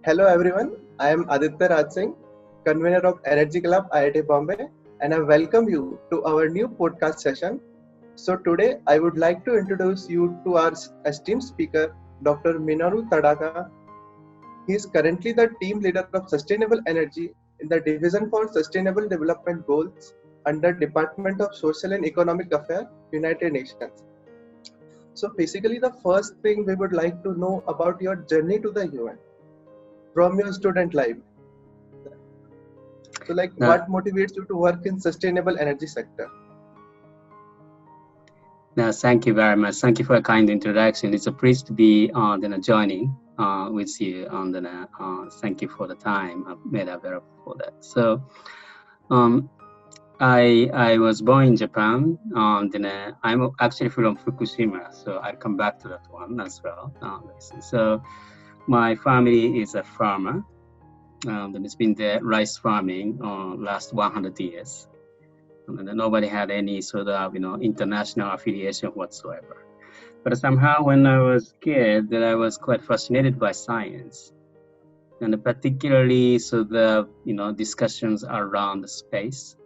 Hello everyone, I am Aditya Raj Singh, convener of Energy Club IIT Bombay, and I welcome you to our new podcast session. So today I would like to introduce you to our esteemed speaker, Dr. Minoru Takada. He is currently the team leader of Sustainable Energy in the Division for Sustainable Development Goals under Department of Social and Economic Affairs, United Nations. So basically the first thing we would like to know about your journey to the UN from your student life. So, Uh, what motivates you to work in sustainable energy sector? Thank you very much. Thank you for a kind introduction. It's a pleasure to be joining with you. Thank you for the time I've made available for that. So, I was born in Japan. I'm actually from Fukushima, so I'll come back to that one as well. So, my family is a farmer. And it's been the rice farming last 100 years. And nobody had any sort of, international affiliation whatsoever. But somehow when I was a kid, that I was quite fascinated by science. And particularly discussions around the space.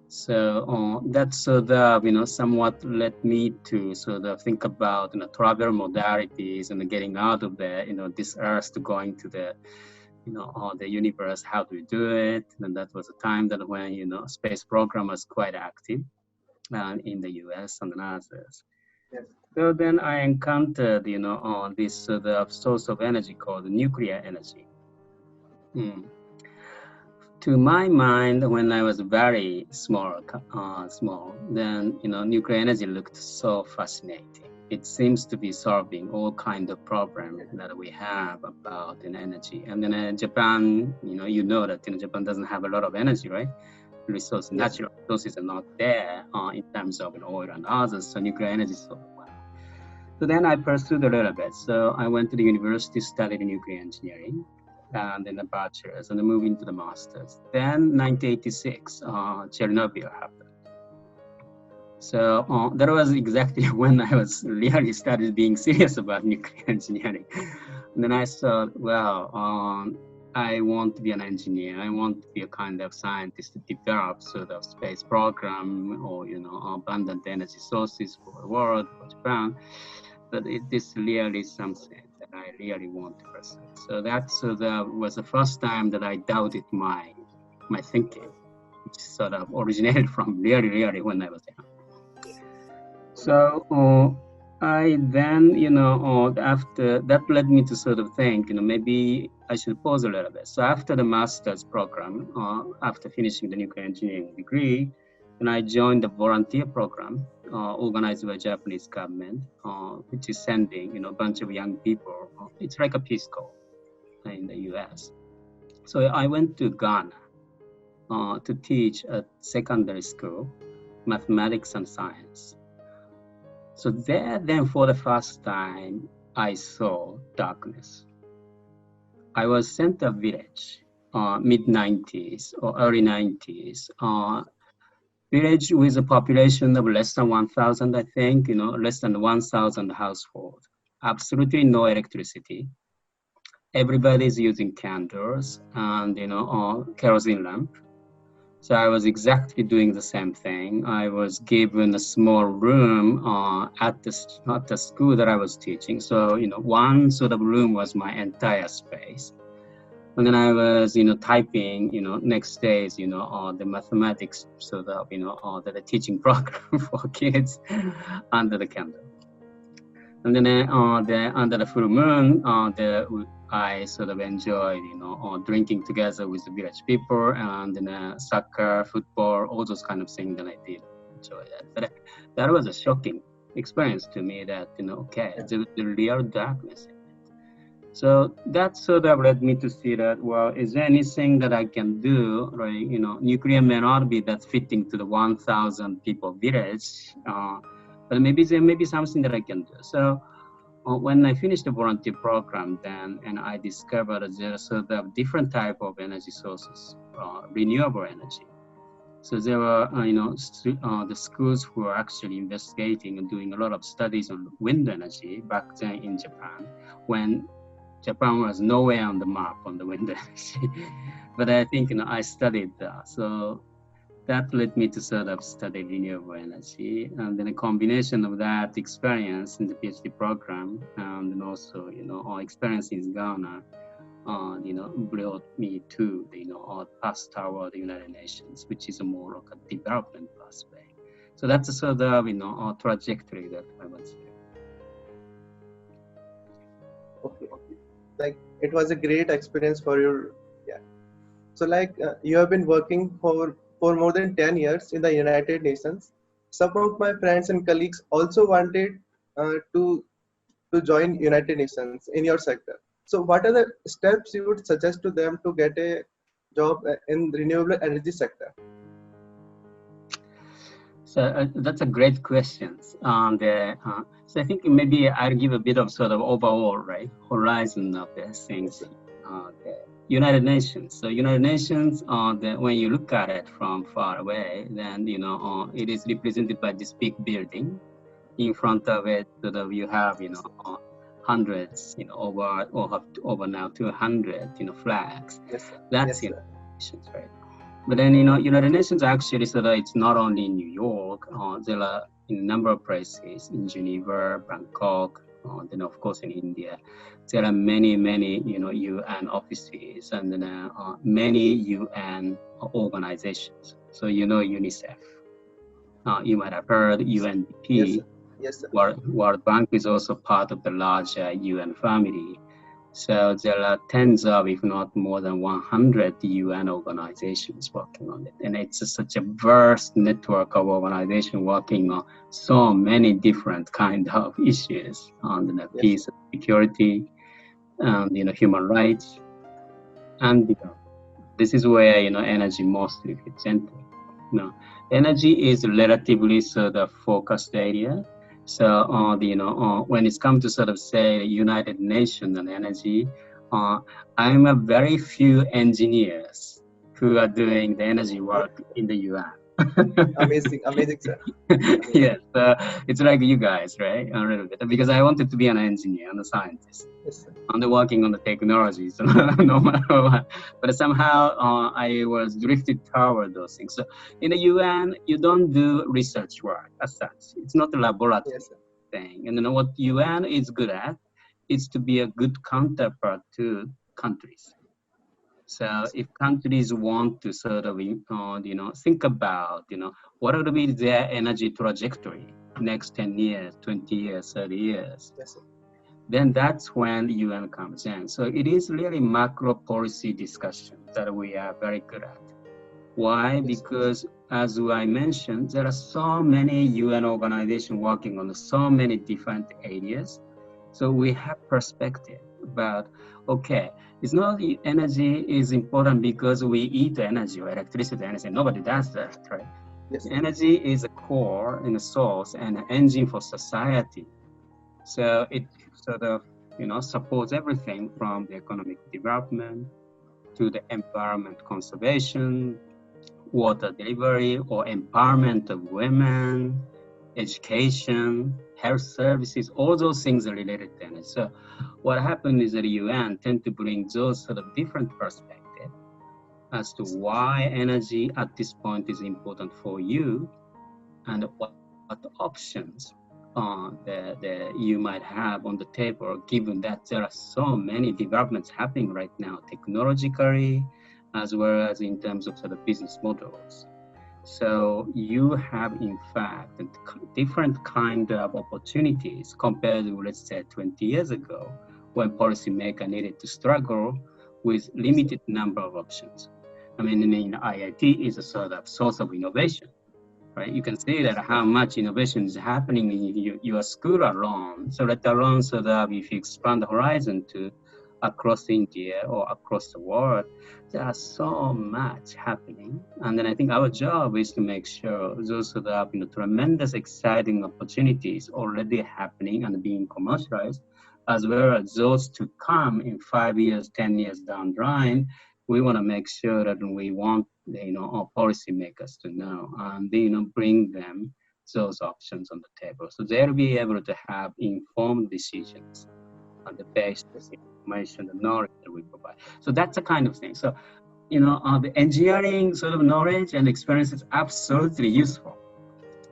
So that somewhat led me to sort of think about, travel modalities and getting out of this earth to going to the the universe, how do we do it? And that was a time that when, space program was quite active in the US and others. Yes. So then I encountered, this sort of source of energy called nuclear energy. To my mind, when I was very small, then, nuclear energy looked so fascinating. It seems to be solving all kind of problems that we have about energy. And then Japan, that Japan doesn't have a lot of energy, right? Natural resources are not there in terms of oil and others, so nuclear energy is so well. So then I pursued a little bit. So I went to the university, studied nuclear engineering, and then a bachelor's, and then moved into the master's. Then 1986, Chernobyl happened. So that was exactly when I was really started being serious about nuclear engineering. And then I thought, well, I want to be an engineer. I want to be a kind of scientist to develop sort of space program or, abundant energy sources for the world, for Japan. But it is really something that I really want to pursue. So that was the first time that I doubted my thinking, which sort of originated from really when I was young. So I then, after that led me to sort of think, maybe I should pause a little bit. So after the master's program, after finishing the nuclear engineering degree, and I joined the volunteer program organized by Japanese government, which is sending, a bunch of young people. It's like a Peace Corps in the US. So I went to Ghana to teach at secondary school, mathematics and science. So there, then for the first time, I saw darkness. I was sent to a village, mid-90s or early 90s, village with a population of less than 1,000, I think, less than 1,000 households. Absolutely no electricity. Everybody's using candles and, kerosene lamp. So I was exactly doing the same thing. I was given a small room at the school that I was teaching. So, one sort of room was my entire space. And then I was, typing, next days, the mathematics sort of, the teaching program for kids under the candle. And then under the full moon, I sort of enjoyed, drinking together with the village people, and then soccer, football, all those kind of things that I did enjoy that. But that was a shocking experience to me that, the real darkness. So that sort of led me to see that, well, is there anything that I can do, right? Nuclear may not be that fitting to the 1,000 people village, but maybe there may be something that I can do. So when I finished the volunteer program then, and I discovered there are sort of different type of energy sources, renewable energy. So there were, the schools who were actually investigating and doing a lot of studies on wind energy back then in Japan, when Japan was nowhere on the map on the wind energy. But I think I studied that. So that led me to sort of study renewable energy, and then a combination of that experience in the PhD program, and then also our experience in Ghana, brought me to the path toward the United Nations, which is a more like a development pathway. So that's a sort of a trajectory that I was here. Okay, like it was a great experience for your, yeah. So like you have been working for more than 10 years in the United Nations. Some of my friends and colleagues also wanted to join United Nations in your sector. So what are the steps you would suggest to them to get a job in renewable energy sector? So that's a great question. So I think maybe I'll give a bit of sort of overall horizon of the things. The United Nations. So United Nations, when you look at it from far away, then it is represented by this big building. In front of it, sort of you have hundreds, over now 200 flags. Yes, sir. That's Yes, United Nations, right? But then United Nations actually, so that it's not only in New York. There are in a number of places in Geneva, Bangkok, then of course in India. There are many UN offices, and then many UN organizations. So UNICEF. You might have heard UNDP. Yes, sir. Yes, sir. World Bank is also part of the larger UN family. So there are tens of, if not more than 100 UN organizations working on it. And it's such a vast network of organizations working on so many different kind of issues on the peace and security, human rights. And this is where, energy mostly fits into. Energy is relatively sort of focused area. So, when it's come to sort of say United Nations and energy, I'm a very few engineers who are doing the energy work in the UN. Amazing, sir. Yes, it's like you guys, right? A little bit, because I wanted to be an engineer and a scientist. Yes, sir. And working on the technologies, no matter what. But somehow I was drifted toward those things. So in the UN, you don't do research work as such. It's not a laboratory thing. And what UN is good at is to be a good counterpart to countries. So if countries want to sort of, think about, what will be their energy trajectory next 10 years, 20 years, 30 years. Yes, sir. Then that's when the UN comes in. So it is really macro policy discussion that we are very good at. Why? Because as I mentioned, there are so many UN organizations working on so many different areas. So we have perspective about, okay, it's not the energy is important because we eat energy or electricity, energy. Nobody does that, right? Yes. Energy is a core and a source and an engine for society. So it sort of, supports everything from the economic development to the environment conservation, water delivery or empowerment of women, education, health services, all those things are related to energy. So what happened is that the UN tend to bring those sort of different perspectives as to why energy at this point is important for you and what options that you might have on the table, given that there are so many developments happening right now, technologically, as well as in terms of sort of business models. So you have, in fact, different kind of opportunities compared to, let's say, 20 years ago, when policymakers needed to struggle with limited number of options. I mean, in IIT is a sort of source of innovation. Right? You can see that how much innovation is happening in your school alone. So let alone so that if you expand the horizon to across India or across the world, there are so much happening. And then I think our job is to make sure those sort of tremendous exciting opportunities already happening and being commercialized, as well as those to come in 5 years, 10 years down the line. We want to make sure that we want our policymakers to know and bring them those options on the table, so they'll be able to have informed decisions on the basis information, the knowledge that we provide. So that's the kind of thing. So, the engineering sort of knowledge and experience is absolutely useful.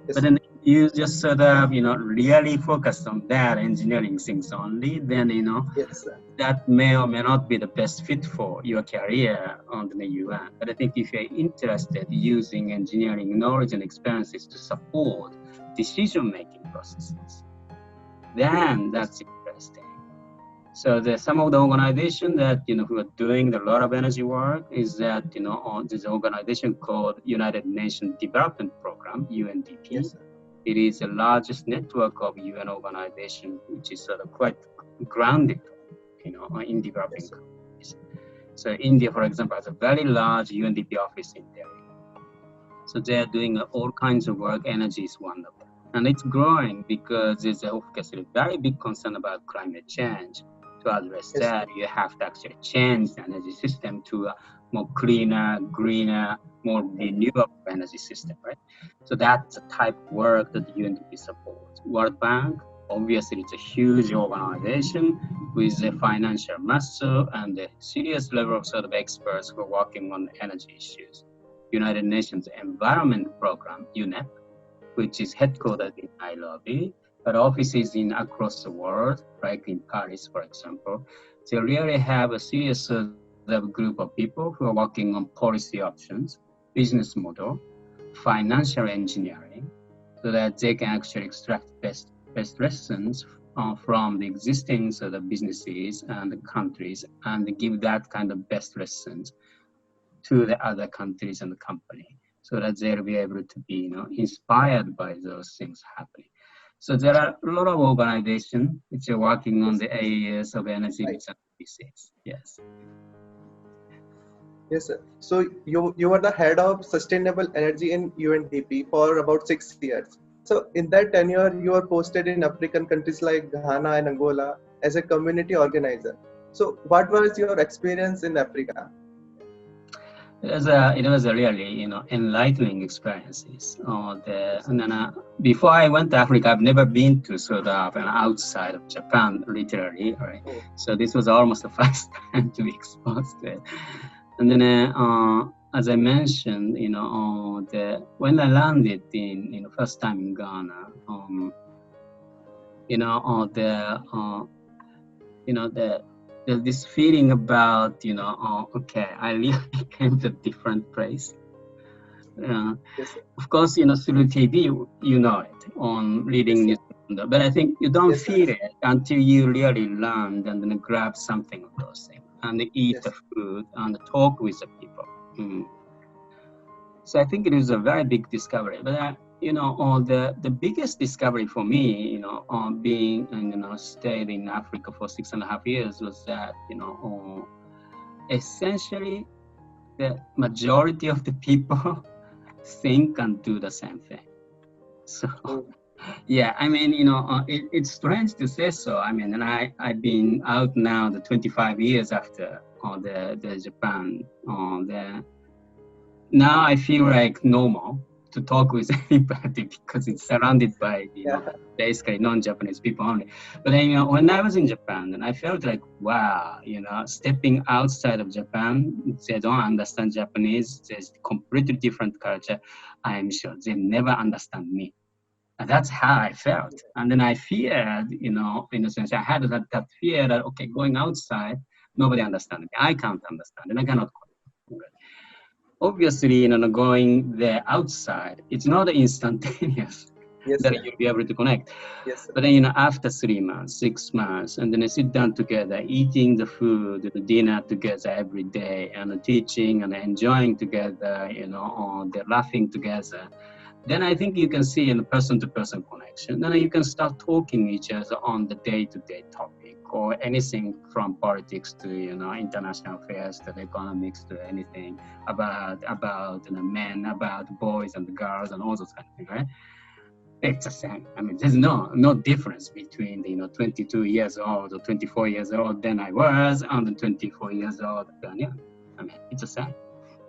Yes, But sir. then you just sort of, really focus on that engineering things only, then, Yes, sir. that may or may not be the best fit for your career on the UN. But I think if you're interested using engineering knowledge and experiences to support decision-making processes, then Yes, that's interesting. So there's some of the organization that, who are doing a lot of energy work is that, there's an organization called United Nations Development Program, UNDP. yes, sir. It is the largest network of UN organization, which is sort of quite grounded, in developing Yes, sir. countries. So India, for example, has a very large UNDP office in Delhi. So they're doing all kinds of work. Energy is one of them. And it's growing because there's obviously a very big concern about climate change. To address Yes, that, you have to actually change the energy system to a more cleaner, greener, more renewable energy system, right? So that's the type of work that the UNDP supports. World Bank, obviously, it's a huge organization with a financial muscle and a serious level of sort of experts who are working on energy issues. United Nations Environment Program, UNEP, which is headquartered in Nairobi, but offices in across the world, like in Paris, for example. They really have a serious group of people who are working on policy options, business model, financial engineering, so that they can actually extract best lessons from the existing sort of businesses and the countries and give that kind of best lessons to the other countries and the company, so that they'll be able to be, inspired by those things happening. So there are a lot of organizations which are working on yes, the areas of energy right. which are disease. Yes. Yes, sir. So you were the head of sustainable energy in UNDP for about 6 years. So in that tenure, you were posted in African countries like Ghana and Angola as a community organizer. So what was your experience in Africa? It was a really, enlightening experiences. And then before I went to Africa, I've never been to sort of an outside of Japan, literally. Right? Oh, So this was almost the first time to be exposed to it. And then, as I mentioned, when I landed in, first time in Ghana, you know, there's this feeling about, okay, I really came to a different place. yes, sir. Of course, through TV, you know it on Yes, reading sir. news, but I think you don't Yes, sir. feel it until you really land and then grab something of those things and eat the Yes. food and talk with the people. Mm. So I think it is a very big discovery. But the biggest discovery for me, being and stayed in Africa for 6.5 years was that essentially the majority of the people think and do the same thing. So Oh, yeah, I mean, it's strange to say so. I mean, and I've been out now the 25 years after the Japan. Now I feel like normal to talk with anybody because it's surrounded by yeah. basically non-Japanese people only. But then, when I was in Japan, then I felt like, wow, stepping outside of Japan, they don't understand Japanese. There's completely different culture. I'm sure they never understand me. And that's how I felt. And then I feared, in a sense, I had that fear that, okay, going outside, nobody understands me. I can't understand and I cannot. Obviously, going there outside, it's not instantaneous Yes, that sir. you'll be able to connect. Yes, sir. But then, after 3 months, 6 months, and then I sit down together, eating the food, the dinner together every day, and teaching and enjoying together, they're laughing together. Then I think you can see in a person-to-person connection. Then you can start talking each other on the day-to-day topic or anything from politics to international affairs to economics to anything about men, about boys and girls and all those kind of things, right? It's the same. I mean, there's no difference between the 22 years old or 24 years old than I was and the 24 years old than you. I mean, it's the same.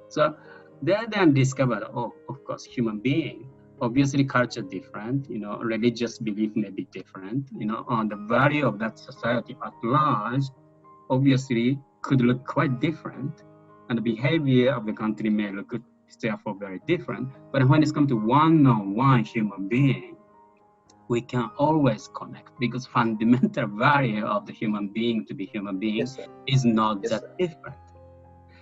So they then discovered, oh, of course, human being, obviously culture different, religious belief may be different, on the value of that society at large, obviously could look quite different, and the behavior of the country may look therefore very different. But when it's come to one-on-one human being, we can always connect, because fundamental value of the human being to be human being is not that different.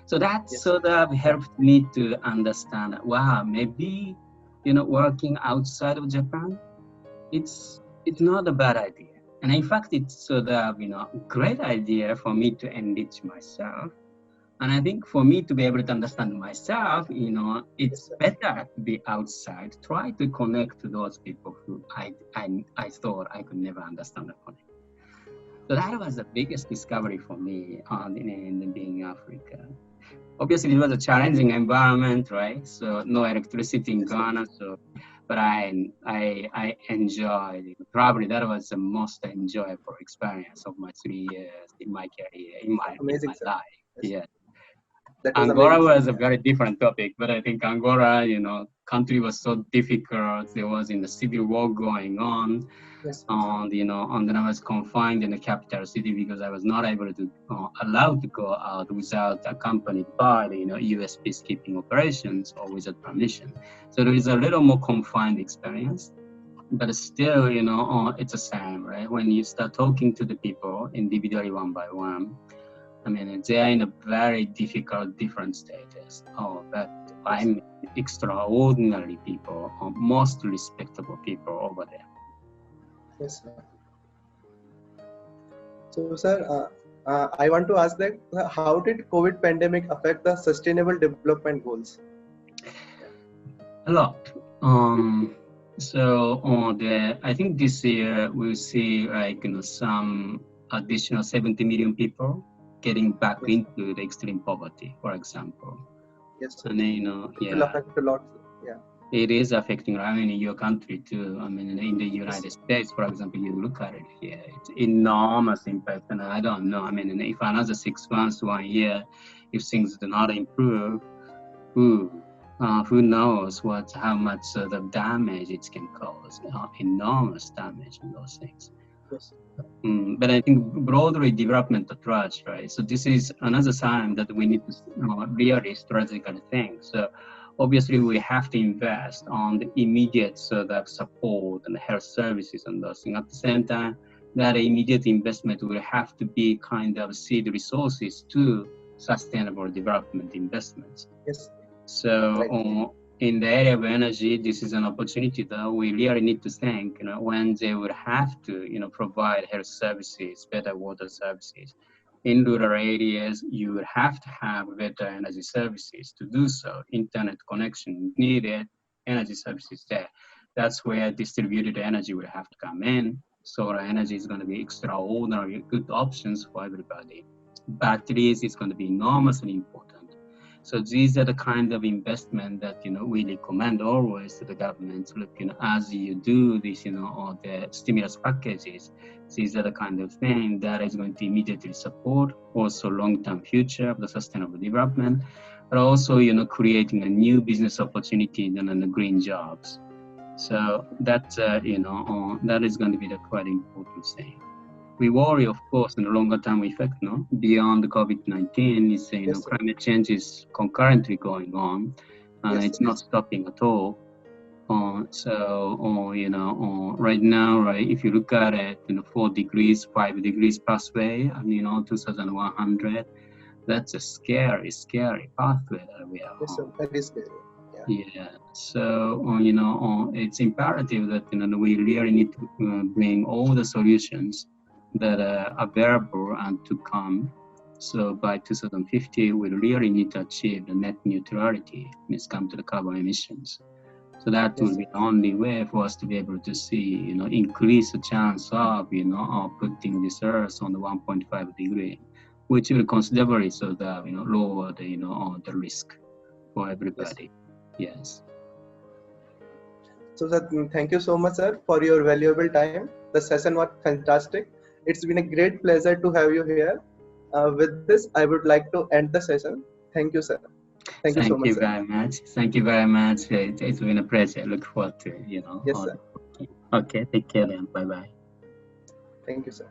So that sort of helped me to understand that, wow, maybe, working outside of Japan, it's not a bad idea. And in fact, it's sort of, great idea for me to enrich myself. And I think for me to be able to understand myself, it's better to be outside, try to connect to those people who I thought I could never understand or connect. So that was the biggest discovery for me in being in Africa. Obviously, it was a challenging environment, right? So no electricity in Ghana, but I enjoyed it. Probably that was the most enjoyable experience of my 3 years in my career, in my life. Yeah. Angola was a very different topic, but I think Angola, country was so difficult. There was in the civil war going on. And then I was confined in the capital city because I was not able to allowed to go out without accompanied by the U.S. peacekeeping operations or without permission. So there is a little more confined experience, but still, it's the same, right? When you start talking to the people individually one by one, I mean, they are in a very difficult, different status. But I'm extraordinary people, most respectable people over there. Yes, sir. So, sir, I want to ask that how did COVID pandemic affect the sustainable development goals? A lot. I think this year we'll see some additional 70 million people getting back into the extreme poverty, for example. Yes, sir. And then, it will affect a lot. Yeah. It is affecting, in your country too. I mean, in the United States, for example, you look at it here, it's enormous impact. And I don't know, if another 6 months, 1 year, if things do not improve, who knows how much the damage it can cause, enormous damage in those things. Yes. But I think broadly development approach, right? So this is another sign that we need to really strategically think. So obviously we have to invest on the immediate support and health services and those things. At the same time, that immediate investment will have to be kind of seed resources to sustainable development investments. Yes. So in the area of energy, this is an opportunity that we really need to think, when they would have to, provide health services, better water services. In rural areas, you would have to have better energy services to do so. Internet connection needed, energy services there. That's where distributed energy will have to come in. Solar energy is going to be extraordinary good options for everybody. Batteries is going to be enormously important. So these are the kind of investment that, we recommend always to the government. Look, as you do this, all the stimulus packages, these are the kind of thing that is going to immediately support also long-term future of the sustainable development, but also, creating a new business opportunity and the green jobs. So that's, that is going to be the quite important thing. We worry, of course, in the longer term effect, beyond the COVID-19, is climate change is concurrently going on, and it's not stopping at all. Right now, if you look at it, 4 degrees, 5 degrees pathway, and 2100, that's a scary pathway that we are on. That is scary. Yeah. So, it's imperative that we really need to bring all the solutions that are available and to come. So by 2050, we really need to achieve the net neutrality when it comes to the carbon emissions. So that will be the only way for us to be able to see, increase the chance of, of putting this Earth on the 1.5 degree, which will considerably lower the, the risk for everybody. Yes. So thank you so much, sir, for your valuable time. The session was fantastic. It's been a great pleasure to have you here. With this, I would like to end the session. Thank you, sir. Thank you so much, sir. Very much. Thank you very much. It's been a pleasure. Look forward to, Yes, sir. Okay, take care then. Bye-bye. Thank you, sir.